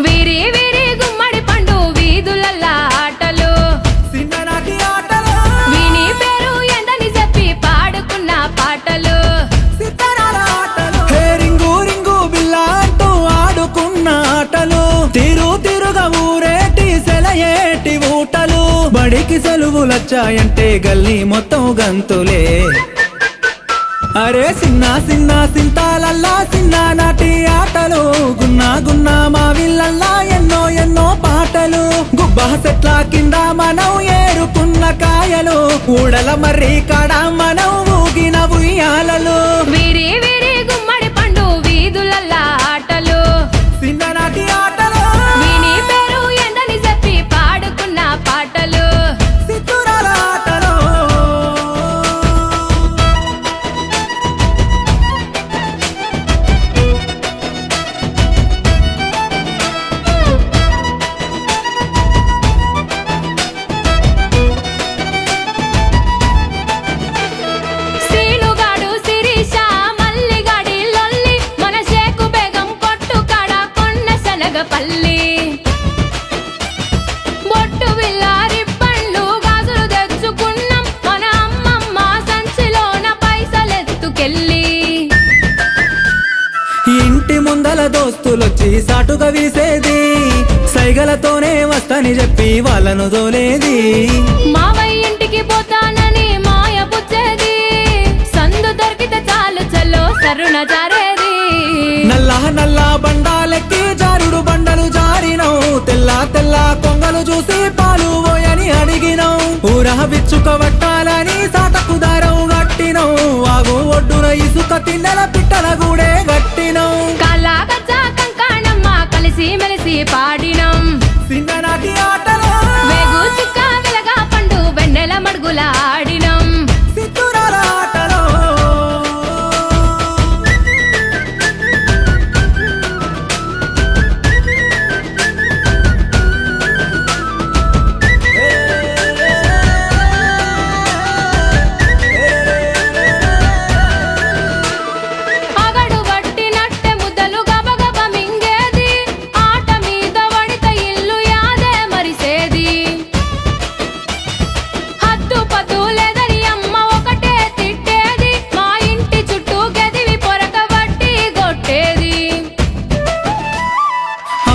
వీరి వీరి గుమ్మడి పండు వీధులల్లా ఆటలు చిన్ననాటి ఆటలు వీని పేరు ఎందని చెప్పి పాడుకున్న పాటలు సితారాల ఆటలు హే రింగు రింగు బిల్లా అంటూ ఆడుకున్న ఆటలు తిరు తిరుగా ఊరేటి సెలయేటి ఊటలు బడికి సెలవులొచ్చాయంటే గల్లీ మొత్తం గంతులే అరే సిన్న సిన్న సింతాలల్లా చిన్ననాటి ఆటలు గున్నా గున్నా మా విల్లల్లా ఎన్నో ఎన్నో పాటలు గుబ్బా చెట్ల కింద మనం ఏరుకున్న కాయలు ఊడల మర్రి కాడ మనం ఊగిన ఉయ్యాలలు వీరి వీరి గుమ్మడి పండు వీధులల్లా ఆటలు చిన్ననాటి ఆటలు వీని పేరు ఎందని చెప్పి పాడుకున్న పాటలు సితురాల ఆటలు సీనుగాడు శిరీష మల్లిగాడి లొల్లి మన షేకు బేగం కొట్టు కాడ కొన్న శనగపల్లి బొట్టు విల్లారి పండ్లు గాజులు తెచ్చుకున్నాం మన అమ్మమ్మ సంచిలోన పైసలెత్తుకెళ్ళి ఇంటి ముందల దోస్తులొచ్చి సాటుగా వీసేది సైగలతోనే వస్తని చెప్పి వాళ్ళను దోలేది మావయ్య ఇంటికి పోతానని మాయ పుచ్చేది సందు దొరికితే చాలు చల్లో సరుణ జారేది నల్లా నల్లా బండాలెక్కి జారుడు బండలు జారినవు తెల్ల తెల్ల కొంగలు చూసి పాలు పోయని అడిగినవు ఊరహ విచ్చుక వట్టాలని సాటకు దారం గట్టినవు వాగు ఒడ్డున ఇసుక తిన్నెల పిట్టల గూడే గట్టినవు కల్లా గజ్జా కంకాణమ్మ కలిసి మెలిసి పాడినం చిన్ననాటి ఆటలు వేగు చుక్క వెలగా పండు వెన్నెల మడుగుల ఆడినం సితురాల ఆటలు అగడు వట్టినట్టె ముద్దలు గబగబ మింగేది ఆట మీద వడిత ఇల్లు యాదే మరిసేది హద్దు పద్దు లేదని అమ్మ ఒకటే తిట్టేది మా ఇంటి చుట్టూ గదివి పొరక వట్టి కొట్టేది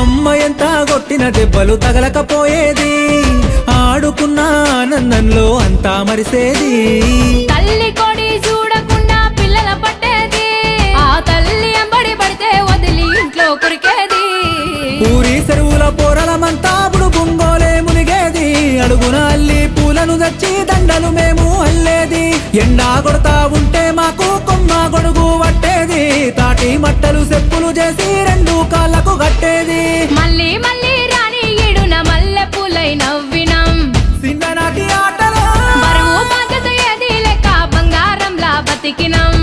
అమ్మ ఎంత కొట్టిన దెబ్బలు తగలకపోయేది ఆడుకున్న ఆనందంలో అంతా మరిసేది తల్లి కొడి చూడకుండా పిల్లల పట్టేది ఆ తల్లి ఎంబడి పడితే వదిలి ఇంట్లో కురికేది ఊరి చెరువుల పోరలమంతా అప్పుడు బొంగోలే మునిగేది అడుగున అల్లి పూలను తెచ్చి దండలు మేము అల్లేది ఎండా కొడతా ఉంటే మాకు కొమ్మ గొడుగు పట్టేది తాటి మట్టలు చెప్పులు చేసి రెండు కాళ్ళకు కట్టేది మళ్ళీ మళ్ళీ రాని ఈడున మల్లె పూలై నవ్వినం చిన్ననాటి ఆటలు బరువు బాధ్యత ఏది లెక్క బంగారంలా బతికినం